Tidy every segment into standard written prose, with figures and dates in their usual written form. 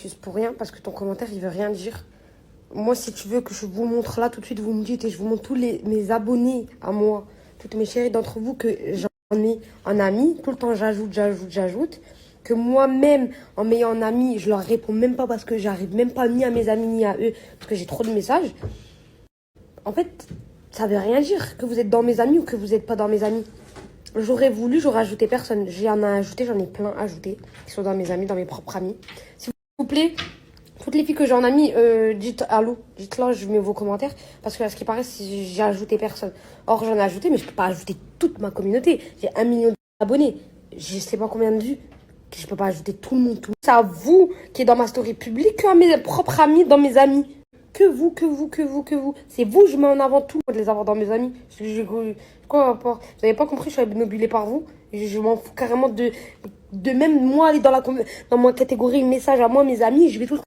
m'accuses pour rien parce que ton commentaire, il veut rien dire. Moi, si tu veux que je vous montre là, tout de suite, vous me dites et je vous montre tous mes abonnés à moi, toutes mes chéries d'entre vous que j'en ai en ami. Tout le temps, j'ajoute. Que moi-même, en m'ayant en ami, je leur réponds même pas parce que j'arrive même pas ni à mes amis ni à eux parce que j'ai trop de messages. En fait, ça veut rien dire que vous êtes dans mes amis ou que vous n'êtes pas dans mes amis. J'aurais voulu, j'aurais ajouté personne. J'en ai ajouté, j'en ai plein ajouté qui sont dans mes amis, dans mes propres amis. S'il vous plaît, toutes les filles que j'en ai mis, dites allô, dites-le, je mets vos commentaires. Parce que à ce qui paraît, j'ai ajouté personne. Or, j'en ai ajouté, mais je peux pas ajouter toute ma communauté. J'ai 1 million d'abonnés. Je sais pas combien de vues. Je peux pas ajouter tout le monde. C'est à vous qui est dans ma story publique que à mes propres amis, dans mes amis. Que vous. C'est vous, je mets en avant tout de les avoir dans mes amis. Quoi rapport? Vous n'avez pas compris, je suis obnubilée par vous. Je m'en fous carrément de même moi aller dans ma catégorie message à moi, mes amis. Je vais tout le temps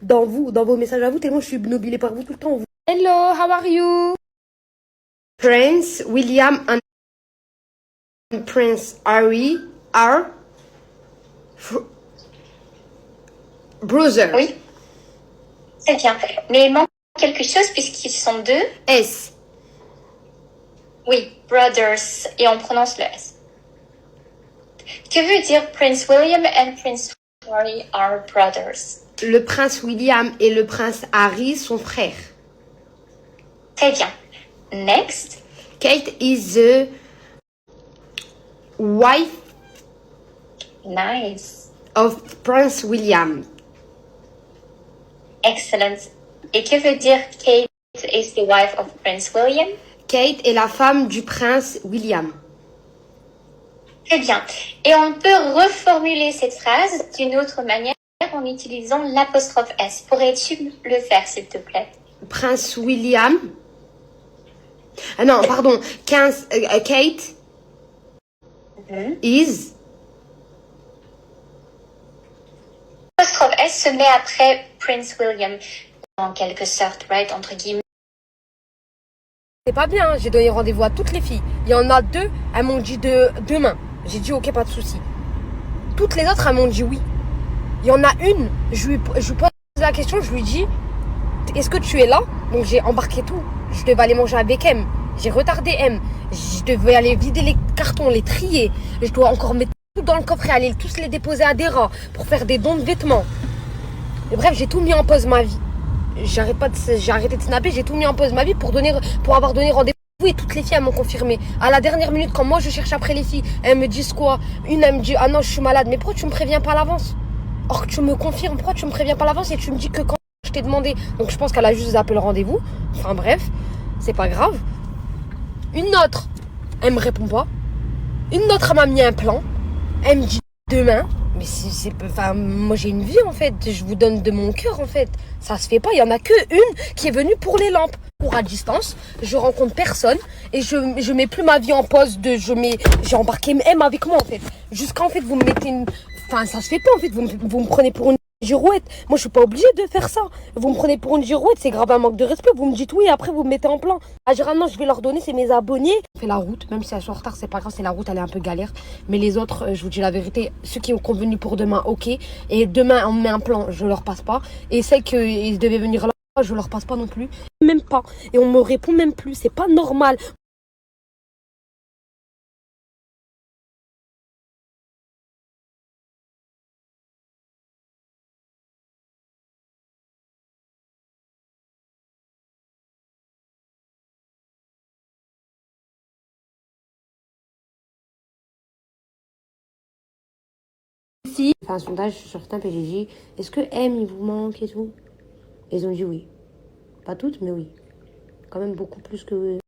dans vos messages à vous, tellement je suis obnubilée par vous tout le temps. Hello, how are you? Prince William and Prince Harry are brothers. Oui, c'est bien. Mais il manque quelque chose puisqu'ils sont deux. S. Oui, brothers. Et on prononce le S. Que veut dire Prince William and Prince Harry are brothers? Le prince William et le prince Harry sont frères. Très bien. Next. Kate is the wife Nice. of Prince William. Excellent. Et que veut dire Kate is the wife of Prince William? Kate est la femme du prince William. Très bien. Et on peut reformuler cette phrase d'une autre manière en utilisant l'apostrophe S. Pourrais-tu le faire, s'il te plaît? Prince William. Ah non, pardon. Kate is. L'apostrophe S se met après Prince William, en quelque sorte, right, entre guillemets. C'est pas bien, j'ai donné rendez-vous à toutes les filles. Il y en a 2, elles m'ont dit demain. J'ai dit ok, pas de souci. Toutes les autres, elles m'ont dit oui. Il y en a une, je lui pose la question, je lui dis est-ce que tu es là? Donc j'ai embarqué tout. Je devais aller manger avec M. J'ai retardé M. Je devais aller vider les cartons, les trier. Je dois encore mettre tout dans le coffre et aller tous les déposer à des rats pour faire des dons de vêtements. Et bref, j'ai tout mis en pause ma vie. J'ai arrêté de snapper, j'ai tout mis en pause ma vie pour avoir donné rendez-vous et toutes les filles elles m'ont confirmé. À la dernière minute, quand moi je cherche après les filles, elles me disent quoi? Une elle me dit ah non je suis malade, mais pourquoi tu me préviens pas à l'avance? Or que tu me confirmes, pourquoi tu me préviens pas à l'avance et tu me dis que quand je t'ai demandé. Donc je pense qu'elle a juste zappé le rendez-vous. Enfin bref, c'est pas grave. Une autre, elle me répond pas. Une autre elle m'a mis un plan. Elle me dit demain. Mais enfin, moi j'ai une vie en fait, je vous donne de mon cœur en fait. Ça se fait pas, il y en a que une qui est venue pour les lampes. Pour à distance, je rencontre personne et je mets plus ma vie en pause j'ai embarqué M avec moi en fait. Jusqu'à en fait vous me mettez enfin ça se fait pas en fait, vous me prenez pour une girouette. Moi je suis pas obligée de faire ça. Vous me prenez pour une girouette, c'est grave un manque de respect. Vous me dites oui et après vous me mettez en plan. Ah généralement je vais leur donner, c'est mes abonnés. On fait la route, même si elles sont en retard, c'est pas grave, c'est la route, elle est un peu galère. Mais les autres, je vous dis la vérité, ceux qui ont convenu pour demain, ok. Et demain on met un plan, je leur passe pas. Et celles qu'ils devaient venir là, je leur passe pas non plus. Même pas. Et on me répond même plus, c'est pas normal. Si, fait un sondage sur Snap et j'ai dit est-ce que M il vous manque et tout? Ils ont dit oui. Pas toutes, mais oui. Quand même beaucoup plus que.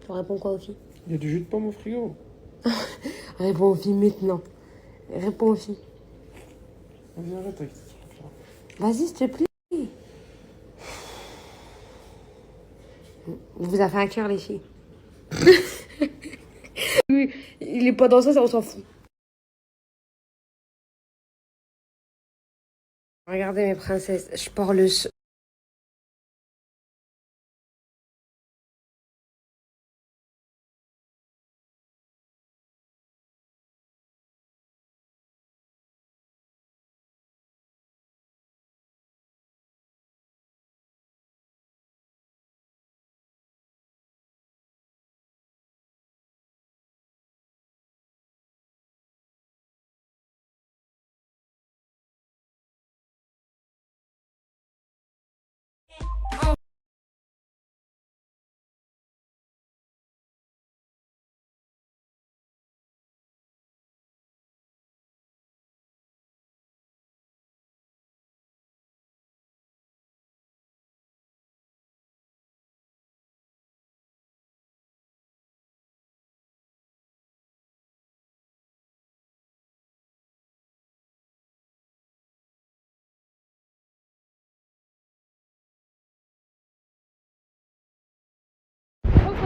Tu réponds quoi aux filles? Il y a du jus de pomme au frigo. Réponds aux filles maintenant. Réponds aux filles. Vas-y, arrête avec ce truc-là. Vas-y, s'il te plaît. Vous avez fait un cœur, les filles. Oui, il est pas dans ça, on s'en fout. Regardez mes princesses, je porte le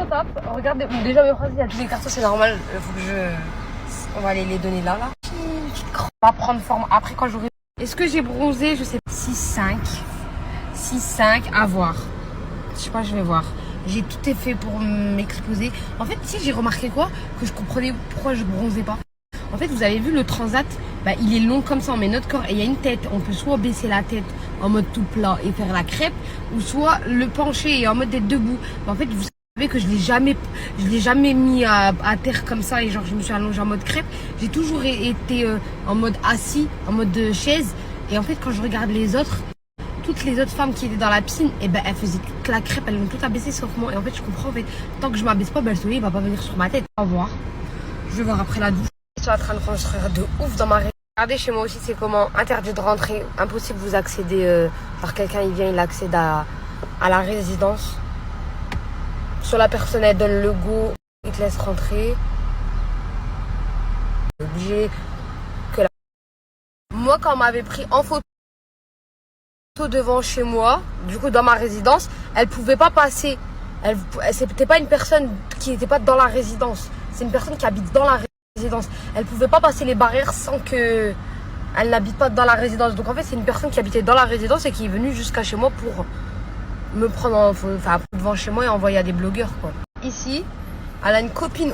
au taf. Regardez, déjà mes phrases, il y a tous les cartons, c'est normal. Faut que on va aller les donner là. On va prendre forme après quand j'aurai. Est-ce que j'ai bronzé? Je sais pas. 6,5. 6,5 à voir. Je sais pas, je vais voir. J'ai tout fait pour m'exposer. En fait, si j'ai remarqué quoi? Que je comprenais pourquoi je bronzais pas. En fait, vous avez vu le transat, bah, il est long comme ça, on met notre corps et il y a une tête. On peut soit baisser la tête en mode tout plat et faire la crêpe, ou soit le pencher et en mode d'être debout. En fait, vous savez que je l'ai jamais mis à terre comme ça et genre je me suis allongée en mode crêpe. J'ai toujours été en mode assis, en mode de chaise. Et en fait, quand je regarde les autres, toutes les autres femmes qui étaient dans la piscine, et ben elles faisaient toute la crêpe, elles l'ont tout abaissé sauf moi. Et en fait, je comprends, en fait, tant que je m'abaisse pas, ben, le soleil va pas venir sur ma tête. On va voir. Je vais voir après la douche. Je suis en train de construire de ouf dans ma région. Regardez chez moi aussi, c'est comment interdit de rentrer. Impossible vous accéder. Par quelqu'un, il vient, il accède à la résidence. Sur la personne, elle donne le go, il te laisse rentrer. Obligé que la... Moi, quand on m'avait pris en photo devant chez moi, du coup dans ma résidence, elle pouvait pas passer. C'était pas une personne qui n'était pas dans la résidence. C'est une personne qui habite dans la résidence. Elle pouvait pas passer les barrières sans que elle n'habite pas dans la résidence. Donc en fait, c'est une personne qui habitait dans la résidence et qui est venue jusqu'à chez moi pour me prendre devant chez moi et envoyer à des blogueurs quoi. Ici, elle a une copine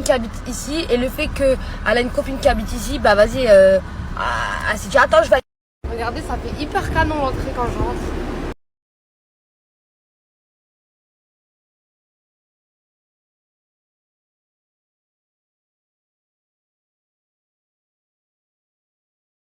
qui habite ici et le fait qu'elle a une copine qui habite ici, bah vas-y, elle s'est dit attends, je vais. Regardez, ça fait hyper canon l'entrée quand je rentre.